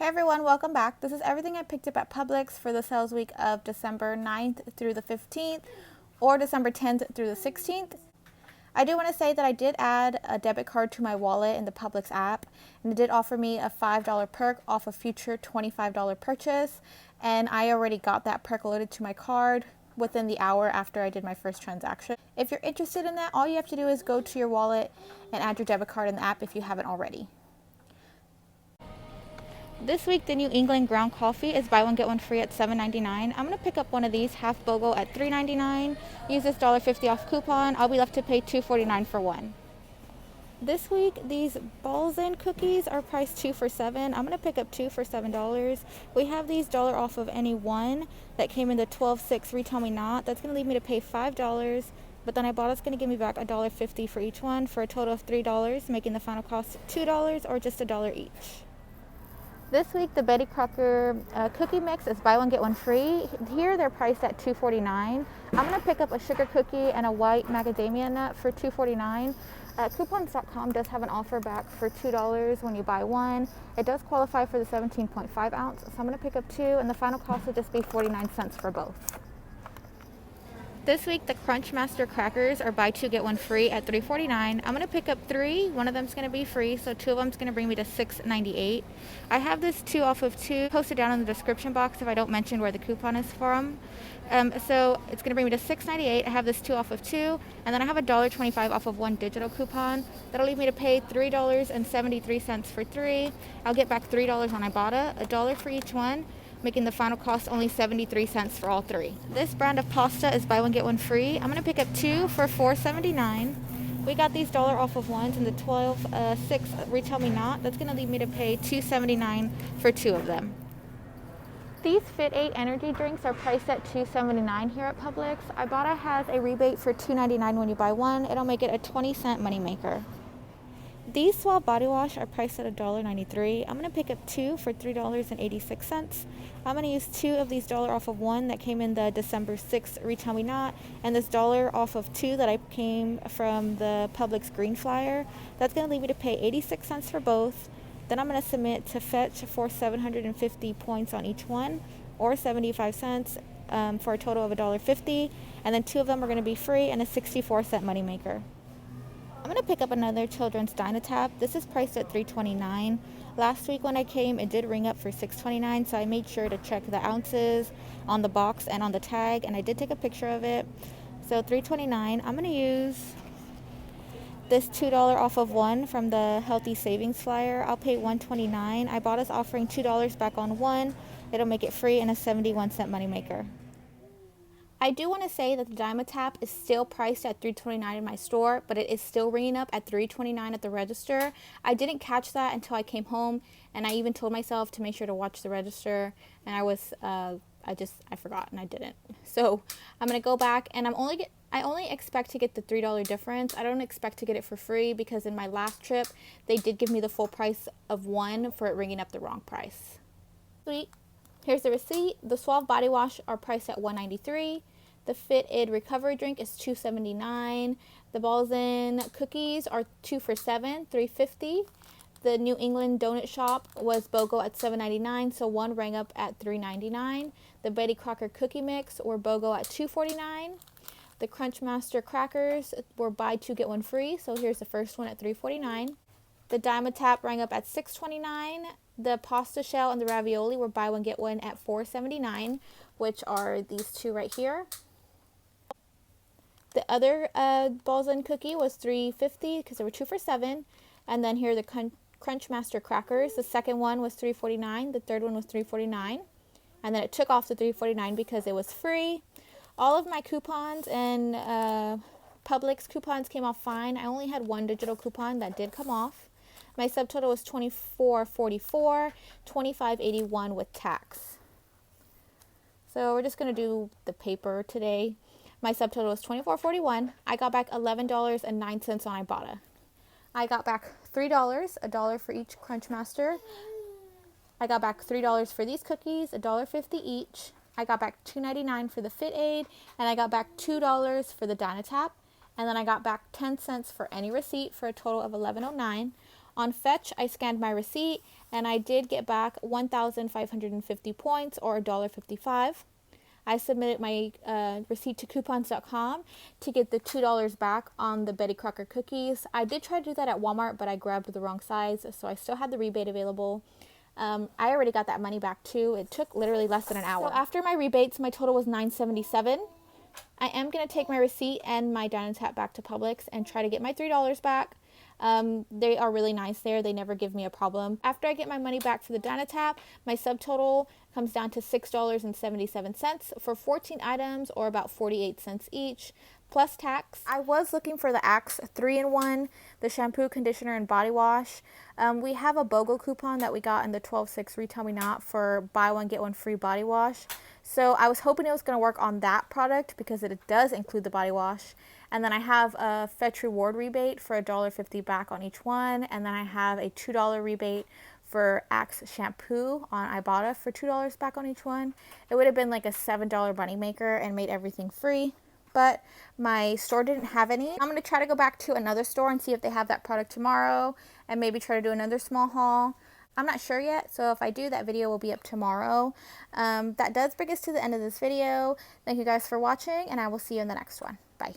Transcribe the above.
Hey everyone, welcome back. This is everything I picked up at Publix for the sales week of December 9th through the 15th or December 10th through the 16th. I do want to say that I did add a debit card to my wallet in the Publix app, and it did offer me a $5 perk off a future $25 purchase, and I already got that perk loaded to my card within the hour after I did my first transaction. If you're interested in that, all you have to do is go to your wallet and add your debit card in the app if you haven't already. This week, the New England ground coffee is buy one, get one free at $7.99. I'm going to pick up one of these, half BOGO at $3.99. Use this $1.50 off coupon. I'll be left to pay $2.49 for one. This week, these balls in cookies are priced 2 for $7. I'm going to pick up 2 for $7. We have these dollar off of any one that came in the 12.6 Retail Me Not. That's going to leave me to pay $5. But then Ibotta's going to give me back $1.50 for each one for a total of $3, making the final cost $2 or just $1 each. This week, the Betty Crocker cookie mix is buy one, get one free. Here, they're priced at $2.49. I'm going to pick up a sugar cookie and a white macadamia nut for $2.49. Coupons.com does have an offer back for $2 when you buy one. It does qualify for the 17.5 ounce, so I'm going to pick up two, and the final cost will just be 49 cents for both. This week, the Crunchmaster crackers are buy two, get one free at $3.49. I'm going to pick up three. One of them is going to be free, so two of them is going to bring me to $6.98. I have this 2 off of 2 posted down in the description box if I don't mention where the coupon is from. So it's going to bring me to $6.98. I have this 2 off of 2, and then I have $1.25 off of one digital coupon. That'll leave me to pay $3.73 for three. I'll get back $3 on Ibotta, $1 for each one, making the final cost only 73 cents for all three. This brand of pasta is buy one, get one free. I'm going to pick up two for $4.79. We got these dollar off of ones in the 12.6 Retail Me Not. That's going to leave me to pay $2.79 for two of them. These Fit 8 energy drinks are priced at $2.79 here at Publix. Ibotta has a rebate for $2.99 when you buy one. It'll make it a 20-cent moneymaker. These Suave body wash are priced at $1.93. I'm going to pick up two for $3.86. I'm going to use two of these dollar off of one that came in the December 6th Retail Me Not, and this dollar off of two that I came from the Publix Green Flyer. That's going to leave me to pay 86 cents for both. Then I'm going to submit to Fetch for 750 points on each one, or 75 cents for a total of $1.50. And then two of them are going to be free and a 64-cent moneymaker. I'm going to pick up another children's Dynatap. This is priced at $3.29. Last week when I came, it did ring up for $6.29, so I made sure to check the ounces on the box and on the tag, and I did take a picture of it. So $3.29. I'm going to use this $2 off of one from the Healthy Savings Flyer. I'll pay $1.29. Ibotta's offering $2 back on one. It'll make it free and a 71-cent moneymaker. I do want to say that the Dynatap is still priced at $3.29 in my store, but it is still ringing up at $3.29 at the register. I didn't catch that until I came home, and I even told myself to make sure to watch the register, and I forgot and I didn't. So I'm going to go back, and I only expect to get the $3 difference. I don't expect to get it for free because in my last trip, they did give me the full price of one for it ringing up the wrong price. Sweet. Here's the receipt. The Suave body wash are priced at $1.93. The Fit Id recovery drink is $2.79. The Balls In cookies are 2 for $7, $3.50. The New England donut shop was BOGO at $7.99, so one rang up at $3.99. The Betty Crocker cookie mix were BOGO at $2.49. The Crunchmaster crackers were buy two, get one free, so here's the first one at $3.49. The Dynatap rang up at $6.29. The pasta shell and the ravioli were buy one, get one at $4.79, which are these two right here. The other Balls In cookie was $3.50 because there were 2 for $7. And then here are the Crunchmaster crackers. The second one was $3.49. The third one was $3.49. And then it took off the $3.49 because it was free. All of my coupons and Publix coupons came off fine. I only had one digital coupon that did come off. My subtotal was $24.44, $25.81 with tax. So we're just going to do the paper today. My subtotal was $24.41. I got back $11.09 on Ibotta. I got back $3, $1 for each Crunchmaster. I got back $3 for these cookies, $1.50 each. I got back $2.99 for the Fit Aid, and I got back $2 for the Dynatap. And then I got back 10 cents for any receipt for a total of $11.09. On Fetch, I scanned my receipt and I did get back 1,550 points or $1.55. I submitted my receipt to coupons.com to get the $2 back on the Betty Crocker cookies. I did try to do that at Walmart, but I grabbed the wrong size, so I still had the rebate available. I already got that money back too. It took literally less than an hour. So after my rebates, my total was $9.77. I am going to take my receipt and my Dynatap back to Publix and try to get my $3 back. They are really nice there. They never give me a problem. After I get my money back for the Dynatap, my subtotal comes down to $6.77 for 14 items, or about 48 cents each, plus tax. I was looking for the Axe 3-in-1, the shampoo, conditioner, and body wash. We have a BOGO coupon that we got in the 12/6 Retail Me Not for buy one, get one free body wash. So I was hoping it was going to work on that product because it does include the body wash. And then I have a Fetch Reward rebate for $1.50 back on each one. And then I have a $2 rebate for Axe shampoo on Ibotta for $2 back on each one. It would have been like a $7 moneymaker and made everything free, but my store didn't have any. I'm going to try to go back to another store and see if they have that product tomorrow and maybe try to do another small haul. I'm not sure yet, so if I do, that video will be up tomorrow. That does bring us to the end of this video. Thank you guys for watching, and I will see you in the next one. Bye.